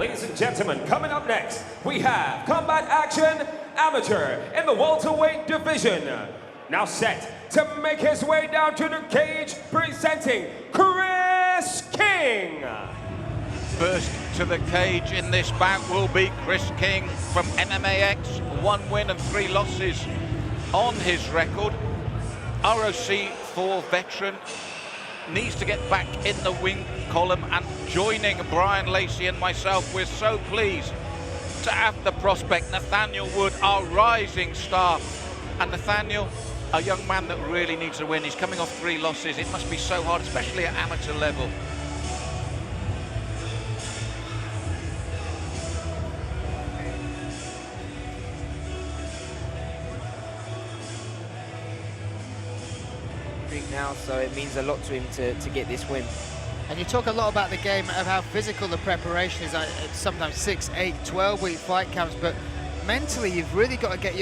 Ladies and gentlemen, coming up next, we have Combat Action Amateur in the welterweight division. Now set to make his way down to the cage, presenting Chris King. First to the cage in this bout will be Chris King from MMAX, 1 win and 3 losses on his record. ROC 4 veteran, needs to get back in the wing column, and joining Brian Lacey and myself, we're so pleased to have the prospect Nathaniel Wood, our rising star. And Nathaniel, a young man that really needs a win. He's coming off 3 losses. It must be so hard, especially at amateur level. Now, so it means a lot to him to get this win. And you talk a lot about the game, of how physical the preparation is, sometimes 6, 8, 12-week fight camps, but mentally you've really got to get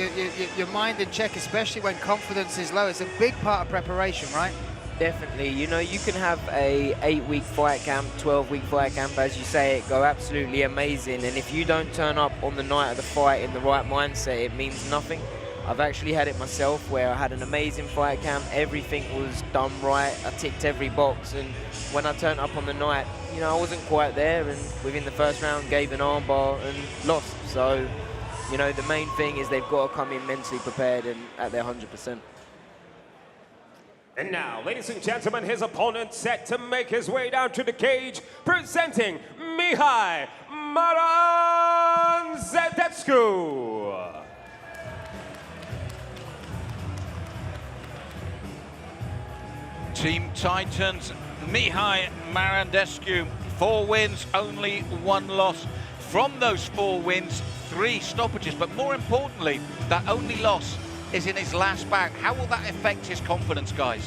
your mind in check, especially when confidence is low. It's a big part of preparation, right? Definitely. You know, you can have a 8-week fight camp, 12-week fight camp, as you say, it go absolutely amazing, and if you don't turn up on the night of the fight in the right mindset, it means nothing. I've actually had it myself, where I had an amazing fight camp, everything was done right, I ticked every box, and when I turned up on the night, you know, I wasn't quite there, and within the first round gave an armbar and lost. So, you know, the main thing is they've got to come in mentally prepared and at their 100%. And now, ladies and gentlemen, his opponent set to make his way down to the cage, presenting Mihai Zmarandescu. Team Titans, Mihai Zmarandescu, 4 wins, only 1 loss. From those 4 wins, 3 stoppages, but more importantly, that only loss is in his last bout. How will that affect his confidence, guys?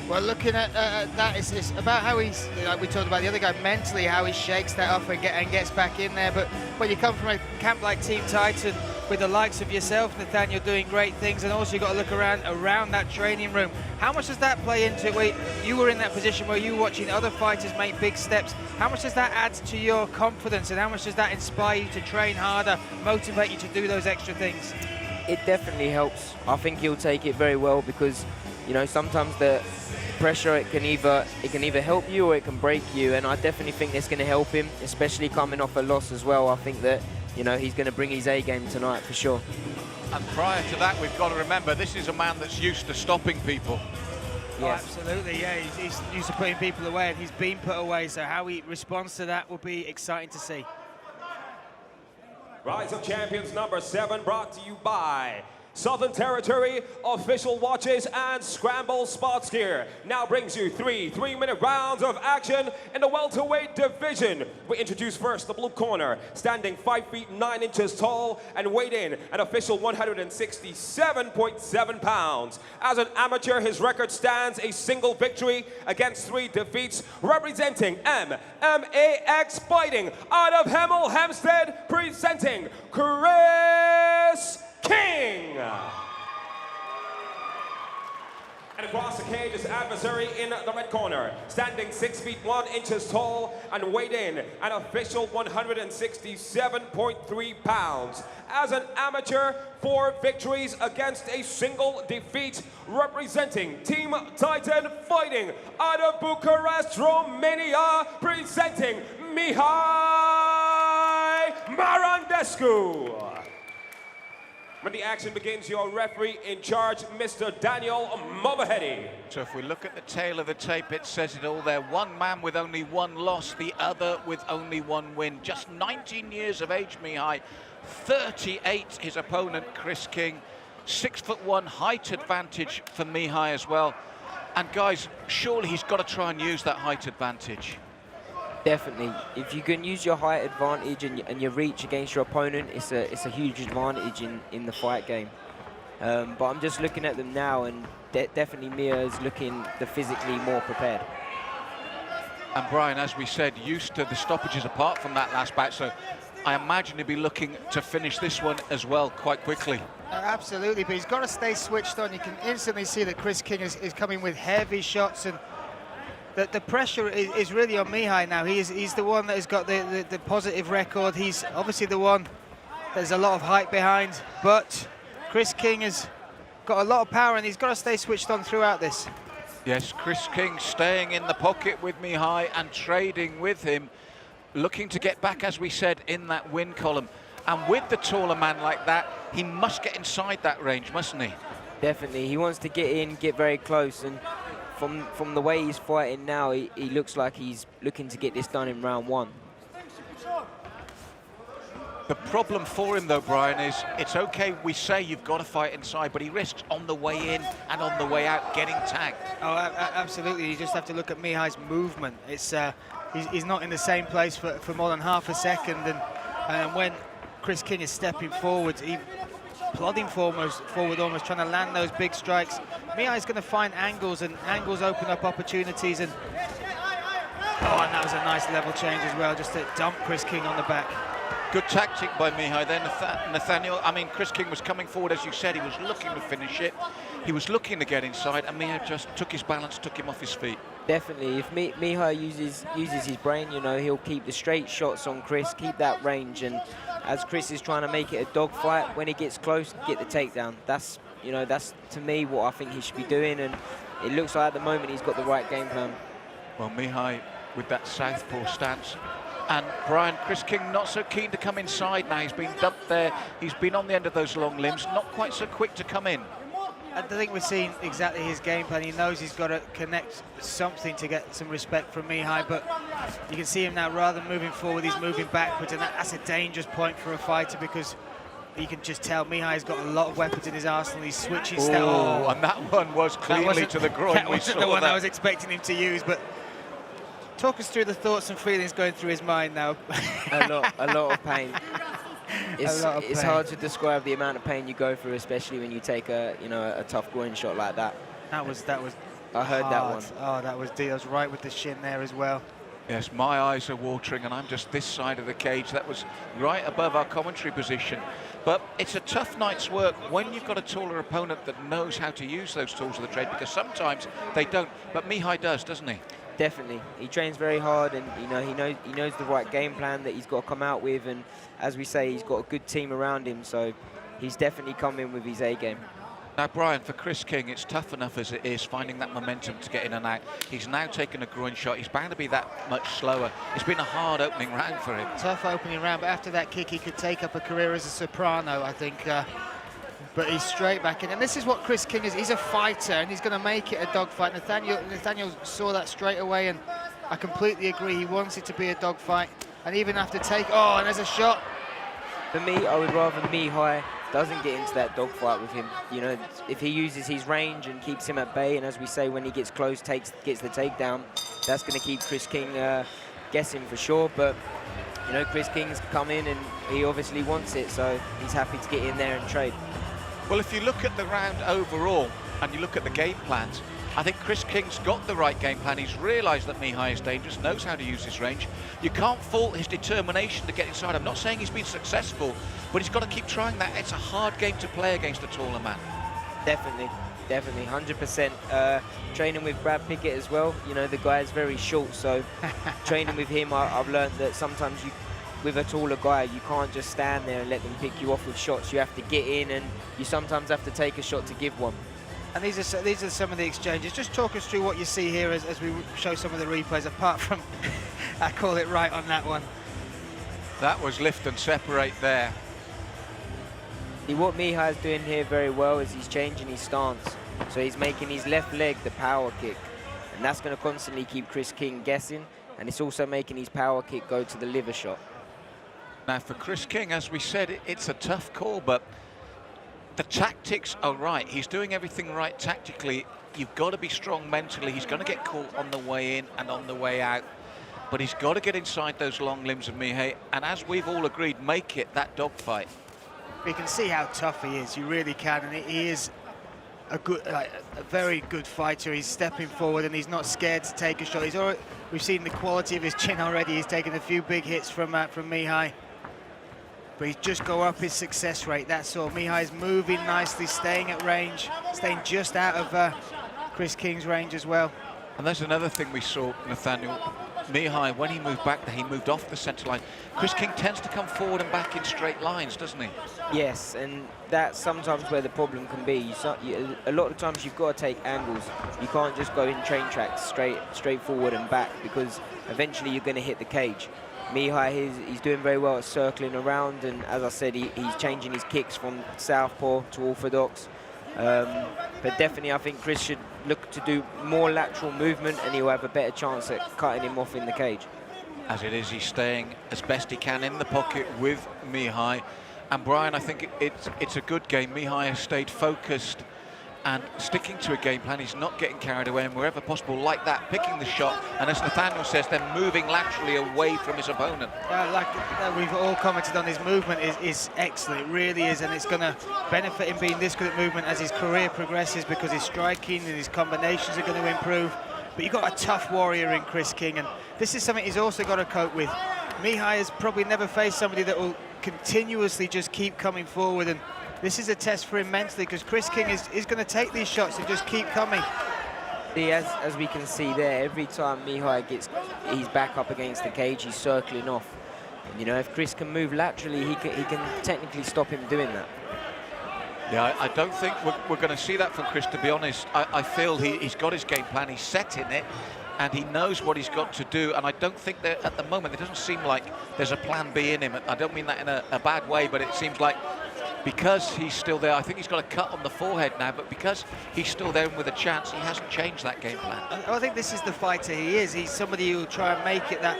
Well, looking at that, it's about how he's, like we talked about the other guy, mentally, how he shakes that off and gets back in there. But when you come from a camp like Team Titan, with the likes of yourself, Nathaniel, doing great things, and also you've got to look around that training room. How much does that play into it, where you were in that position where you were watching other fighters make big steps? How much does that add to your confidence, and how much does that inspire you to train harder, motivate you to do those extra things? It definitely helps. I think he'll take it very well, because, you know, sometimes the pressure, it can either help you or it can break you, and I definitely think it's going to help him, especially coming off a loss as well. I think that, you know, he's going to bring his A game tonight for sure. And prior to that, we've got to remember, this is a man that's used to stopping people. Yes. Oh, absolutely, yeah, he's used to putting people away, and he's been put away, so how he responds to that will be exciting to see. Rise of Champions number 7, brought to you by Southern Territory official watches and Scramble Sports Gear. Now brings you 3 3-minute rounds of action in the welterweight division. We introduce first the blue corner, standing 5 feet 9 inches tall and weighed in an official 167.7 pounds. As an amateur, his record stands a single victory against 3 defeats, representing MMAX Fighting out of Hemel Hempstead, presenting Chris King. And across the cage, his adversary in the red corner, standing 6 feet 1 inches tall and weighed in an official 167.3 pounds. As an amateur, 4 victories against a single defeat, representing Team Titan Fighting out of Bucharest, Romania, presenting Mihai Zmarandescu. When the action begins, your referee in charge, Mr. Daniel Movahedi. So if we look at the tail of the tape, it says it all there. One man with only 1 loss, the other with only 1 win. Just 19 years of age, Mihai. 38, his opponent, Chris King. 6'1" height advantage for Mihai as well. And guys, surely he's got to try and use that height advantage. Definitely. If you can use your height advantage and your reach against your opponent, it's a huge advantage in the fight game. But I'm just looking at them now, and definitely Mia is looking physically more prepared. And Brian, as we said, used to the stoppages apart from that last bout, so I imagine he'll be looking to finish this one as well quite quickly. Absolutely, but he's got to stay switched on. You can instantly see that Chris King is coming with heavy shots, and the pressure is really on Mihai now. He's the one that has got the positive record. He's obviously the one there's a lot of hype behind, but Chris King has got a lot of power and he's got to stay switched on throughout this. Yes, Chris King staying in the pocket with Mihai and trading with him, looking to get back, as we said, in that win column. And with the taller man like that, he must get inside that range, mustn't he? Definitely. He wants to get in, get very close, and from the way he's fighting now, he looks like he's looking to get this done in round 1. The problem for him, though, Brian, is it's okay, we say you've got to fight inside, but he risks on the way in and on the way out getting tagged. Oh, absolutely. You just have to look at Mihai's movement. It's he's not in the same place for more than half a second, and when Chris King is stepping forward, he plodding forward almost, trying to land those big strikes. Mihai's going to find angles, and angles open up opportunities. And and that was a nice level change as well, just to dump Chris King on the back. Good tactic by Mihai there, Nathaniel. I mean, Chris King was coming forward, as you said. He was looking to finish it. He was looking to get inside, and Mihai just took his balance, took him off his feet. Definitely. If Mihai uses his brain, you know, he'll keep the straight shots on Chris, keep that range, and as Chris is trying to make it a dogfight, when he gets close, get the takedown. That's to me what I think he should be doing, and it looks like at the moment he's got the right game plan. Well, Mihai with that southpaw stance. And Brian, Chris King not so keen to come inside now. He's been dumped there. He's been on the end of those long limbs, not quite so quick to come in. I think we're seeing exactly his game plan. He knows he's got to connect something to get some respect from Mihai, but you can see him now, rather than moving forward, he's moving backwards, and that's a dangerous point for a fighter, because you can just tell Mihai's got a lot of weapons in his arsenal. He's switching style. Oh, and that one was cleanly to the groin. That wasn't the one I was expecting him to use, but talk us through the thoughts and feelings going through his mind now. a lot of pain. It's hard to describe the amount of pain you go through, especially when you take a tough groin shot like that. That was. I heard hard. that one. Oh, that was right with the shin there as well. Yes, my eyes are watering, and I'm just this side of the cage. That was right above our commentary position. But it's a tough night's work when you've got a taller opponent that knows how to use those tools of the trade, because sometimes they don't. But Mihai does, doesn't he? Definitely. He trains very hard, and he knows the right game plan that he's got to come out with, and as we say, he's got a good team around him, so he's definitely come in with his A game. Now, Brian, for Chris King, it's tough enough as it is finding that momentum to get in and out. He's now taken a groin shot. He's bound to be that much slower. It's been a hard opening round for him. Tough opening round, but after that kick, he could take up a career as a soprano, I think. But he's straight back in. And this is what Chris King is. He's a fighter, and he's going to make it a dogfight. Nathaniel saw that straight away, and I completely agree. He wants it to be a dogfight. And even after and there's a shot. For me, I would rather Mihai doesn't get into that dogfight with him. You know, if he uses his range and keeps him at bay, and as we say, when he gets close, gets the takedown, that's going to keep Chris King guessing for sure. But, you know, Chris King's come in, and he obviously wants it, so he's happy to get in there and trade. Well, if you look at the round overall and you look at the game plans, I think Chris King's got the right game plan. He's realised that Mihai is dangerous, knows how to use his range. You can't fault his determination to get inside. I'm not saying he's been successful, but he's got to keep trying that. It's a hard game to play against a taller man. Definitely, 100%. Training with Brad Pickett as well. You know, the guy is very short, so training with him, I've learned that sometimes with a taller guy, you can't just stand there and let them pick you off with shots. You have to get in, and you sometimes have to take a shot to give one. And these are some of the exchanges. Just talk us through what you see here as we show some of the replays, apart from, I call it right on that one. That was lift and separate there. See, what Mihai's doing here very well is he's changing his stance. So he's making his left leg the power kick. And that's going to constantly keep Chris King guessing. And it's also making his power kick go to the liver shot. Now, for Chris King, as we said, it's a tough call, but the tactics are right. He's doing everything right tactically. You've got to be strong mentally. He's going to get caught on the way in and on the way out, but he's got to get inside those long limbs of Mihai, and as we've all agreed, make it that dogfight. You can see how tough he is. You really can, and he is a very good fighter. He's stepping forward, and he's not scared to take a shot. We've seen the quality of his chin already. He's taken a few big hits from Mihai. But he's just go up his success rate, that's all. Mihai's moving nicely, staying at range, staying just out of Chris King's range as well. And there's another thing we saw, Nathaniel. Mihai, when he moved back there, he moved off the centre line. Chris King tends to come forward and back in straight lines, doesn't he? Yes, and that's sometimes where the problem can be. A lot of times you've got to take angles. You can't just go in train tracks straight forward and back, because eventually you're going to hit the cage. Mihai, he's doing very well at circling around, and as I said, he's changing his kicks from southpaw to orthodox. But definitely I think Chris should look to do more lateral movement, and he'll have a better chance at cutting him off in the cage. As it is, he's staying as best he can in the pocket with Mihai. And Brian, I think it's a good game. Mihai has stayed focused and sticking to a game plan. He's not getting carried away, and wherever possible, like that, picking the shot, and as Nathaniel says, then moving laterally away from his opponent. Like we've all commented on, his movement is excellent, it really is, and it's going to benefit him being this good at movement as his career progresses, because his striking and his combinations are going to improve. But you've got a tough warrior in Chris King, and this is something he's also got to cope with. Mihai has probably never faced somebody that will continuously just keep coming forward, and this is a test for him mentally, because Chris King is going to take these shots and just keep coming. As we can see there, every time Mihai gets his back up against the cage, he's circling off. And, you know, if Chris can move laterally, he can technically stop him doing that. Yeah, I don't think we're going to see that from Chris, to be honest. I feel he's got his game plan, he's set in it, and he knows what he's got to do. And I don't think that at the moment, it doesn't seem like there's a plan B in him. I don't mean that in a bad way, but it seems like because he's still there, I think he's got a cut on the forehead now, but because he's still there with a chance, he hasn't changed that game plan. I think this is the fighter he is. He's somebody who'll try and make it that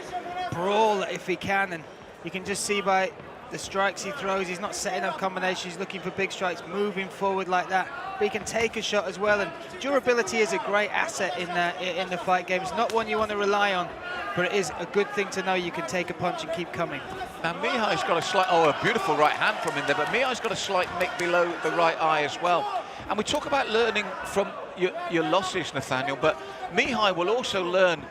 brawl if he can, and you can just see by the strikes he throws, he's not setting up combinations, he's looking for big strikes, moving forward like that, but he can take a shot as well, and durability is a great asset in the fight game. It's not one you want to rely on, but it is a good thing to know you can take a punch and keep coming. Now Mihai's got a slight, a beautiful right hand from him there, but Mihai's got a slight nick below the right eye as well. And we talk about learning from your losses, Nathaniel, but Mihai will also learn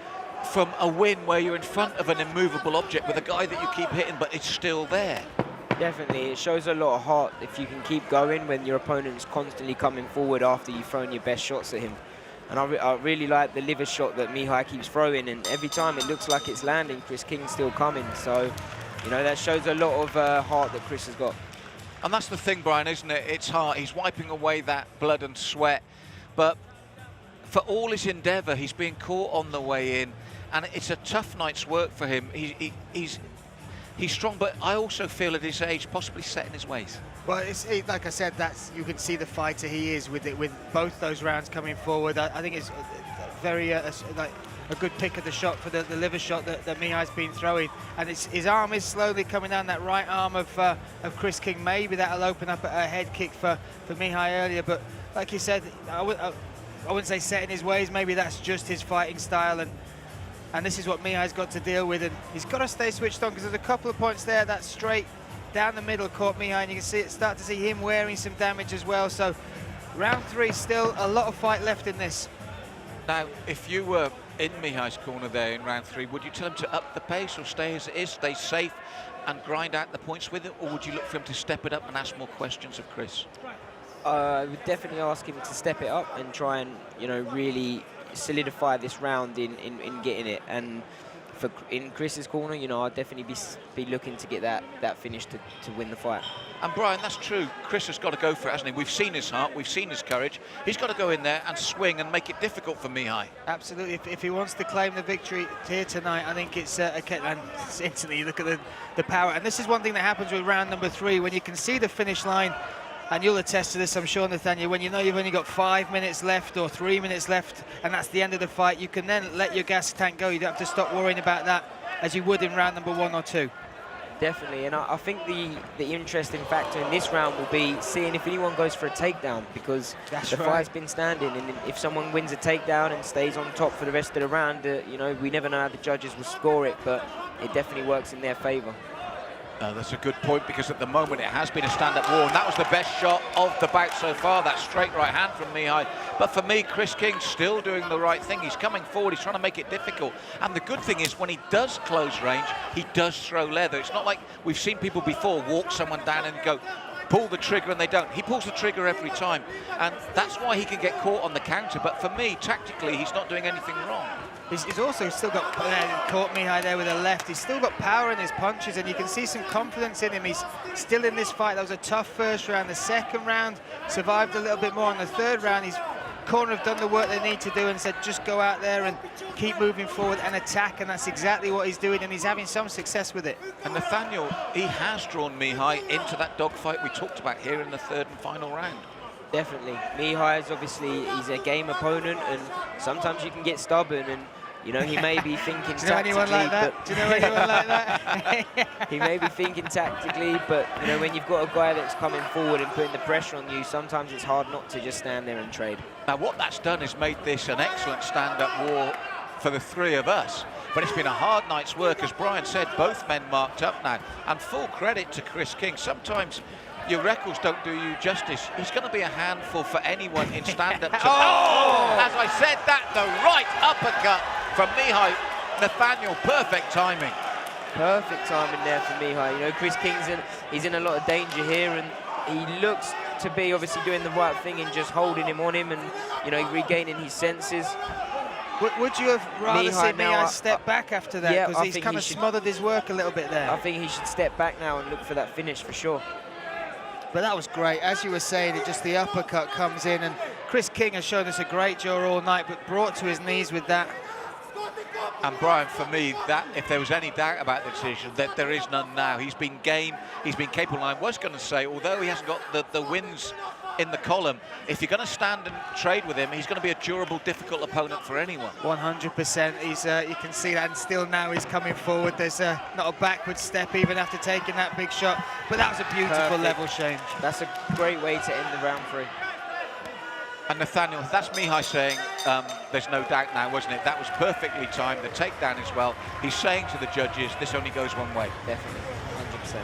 from a win where you're in front of an immovable object with a guy that you keep hitting, but it's still there. Definitely, it shows a lot of heart if you can keep going when your opponent's constantly coming forward after you've thrown your best shots at him. And I really like the liver shot that Mihai keeps throwing, and every time it looks like it's landing, Chris King's still coming. So, you know, that shows a lot of heart that Chris has got. And that's the thing, Brian, isn't it? It's heart. He's wiping away that blood and sweat. But for all his endeavour, he's being caught on the way in, and it's a tough night's work for him. He's strong, but I also feel at his age, possibly set in his ways. Well, like I said, you can see the fighter he is with both those rounds coming forward. I think it's very like a good pick of the shot for the liver shot that Mihai's been throwing, and his arm is slowly coming down, that right arm of Chris King. Maybe that'll open up a head kick for Mihai earlier, but like you said, I wouldn't say set in his ways. Maybe that's just his fighting style, and this is what Mihai's got to deal with, and he's got to stay switched on, because there's a couple of points there that straight down the middle caught Mihai, and you can start to see him wearing some damage as well. So round 3, still a lot of fight left in this. Now, if you were in Mihai's corner there in round 3, would you tell him to up the pace or stay as it is, stay safe and grind out the points with it, or would you look for him to step it up and ask more questions of Chris? I would definitely ask him to step it up and try and, you know, really solidify this round in getting it. And in Chris's corner, you know, I'd definitely be looking to get that finish to win the fight. And Brian, that's true. Chris has got to go for it, hasn't he? We've seen his heart, we've seen his courage. He's got to go in there and swing and make it difficult for Mihai. Absolutely. If he wants to claim the victory here tonight, I think it's and instantly you look at the power. And this is one thing that happens with round number 3, when you can see the finish line. And you'll attest to this, I'm sure, Nathaniel, when you know you've only got 5 minutes left or 3 minutes left, and that's the end of the fight, you can then let your gas tank go. You don't have to stop worrying about that as you would in round number 1 or 2. Definitely, and I think the interesting factor in this round will be seeing if anyone goes for a takedown, because the fight's been standing, and if someone wins a takedown and stays on top for the rest of the round, you know, we never know how the judges will score it, but it definitely works in their favour. That's a good point, because at the moment it has been a stand-up war, and that was the best shot of the bout so far, that straight right hand from Mihai. But for me, Chris King's still doing the right thing. He's coming forward, he's trying to make it difficult. And the good thing is, when he does close range, he does throw leather. It's not like we've seen people before walk someone down and go, pull the trigger and they don't. He pulls the trigger every time, and that's why he can get caught on the counter. But for me, tactically, he's not doing anything wrong. He's also still got caught Mihai there with a left. He's still got power in his punches, and you can see some confidence in him. He's still in this fight. That was a tough first round. The second round survived a little bit more. In the third round, his corner have done the work they need to do and said just go out there and keep moving forward and attack, and that's exactly what he's doing, and he's having some success with it. And Nathaniel, he has drawn Mihai into that dogfight we talked about here in the third and final round. Definitely. Mihai is obviously, he's a game opponent, and sometimes you can get stubborn, and you know, he may be thinking Do you know anyone like that? Do you know anyone like that? He may be thinking tactically, but you know, when you've got a guy that's coming forward and putting the pressure on you, sometimes it's hard not to just stand there and trade. Now, what that's done is made this an excellent stand-up war for the three of us. But it's been a hard night's work, as Brian said, both men marked up now. And full credit to Chris King. Sometimes your records don't do you justice. He's going to be a handful for anyone in stand-up. Oh! As I said that, the right uppercut from Mihai. Nathaniel, perfect timing. Perfect timing there for Mihai. You know, Chris King's he's in a lot of danger here, and he looks to be obviously doing the right thing and just holding him on him and, you know, regaining his senses. Would you have rather seen Mihai step back after that? Yeah, because he's kind of smothered his work a little bit there. I think he should step back now and look for that finish for sure. But that was great. As you were saying, it just the uppercut comes in, and Chris King has shown us a great jaw all night, but brought to his knees with that. And Brian, for me, that if there was any doubt about the decision, that there is none now. He's been game, he's been capable. I was going to say, although he hasn't got the wins in the column, if you're going to stand and trade with him, he's going to be a durable, difficult opponent for anyone. 100%. He's, you can see that, and still now he's coming forward. There's not a backward step even after taking that big shot. But that was a beautiful level change. That's a great way to end the round 3. And Nathaniel, that's Mihai saying there's no doubt now, wasn't it? That was perfectly timed, the takedown as well. He's saying to the judges, this only goes one way. Definitely, 100%.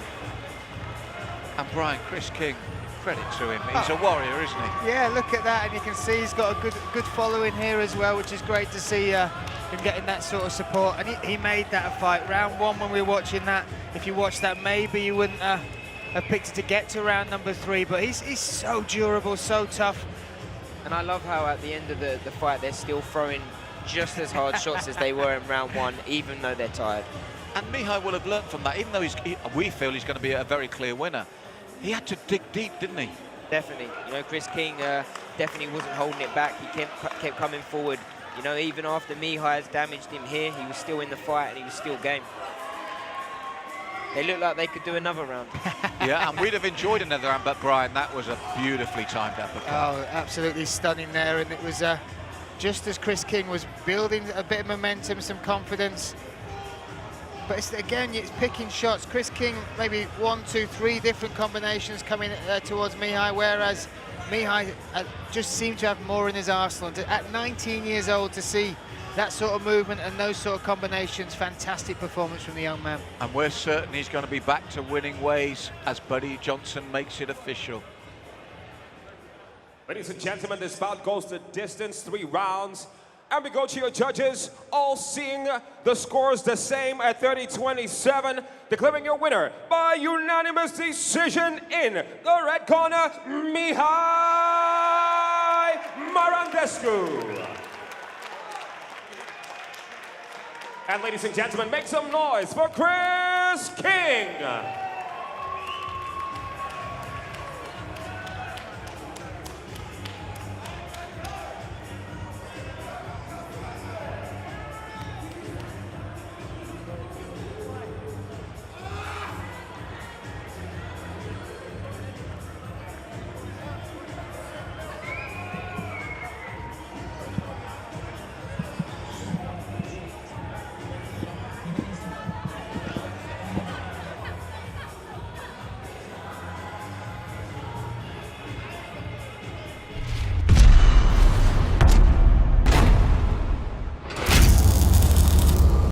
And Brian, Chris King, credit to him. He's a warrior, isn't he? Yeah, look at that, and you can see he's got a good following here as well, which is great to see him getting that sort of support. And he made that a fight. Round 1, when we were watching that, if you watched that, maybe you wouldn't have picked it to get to round number 3, but he's so durable, so tough. And I love how at the end of the fight, they're still throwing just as hard shots as they were in round 1, even though they're tired. And Mihai will have learned from that, even though we feel he's going to be a very clear winner. He had to dig deep, didn't he? Definitely. You know, Chris King definitely wasn't holding it back. He kept coming forward. You know, even after Mihai has damaged him here, he was still in the fight and he was still game. They looked like they could do another round. Yeah, and we'd have enjoyed another round, but Brian, that was a beautifully timed uppercut. Oh, absolutely stunning there, and it was just as Chris King was building a bit of momentum, some confidence. But it's picking shots. Chris King, maybe 1, 2, 3 different combinations coming towards Mihai, whereas Mihai just seemed to have more in his arsenal. And at 19 years old, to see that sort of movement and those sort of combinations, fantastic performance from the young man. And we're certain he's going to be back to winning ways as Buddy Johnson makes it official. Ladies and gentlemen, this bout goes the distance, 3 rounds. And we go to your judges, all seeing the scores the same at 30-27, declaring your winner by unanimous decision in the red corner, Mihai Zmarandescu. And ladies and gentlemen, make some noise for Chris King.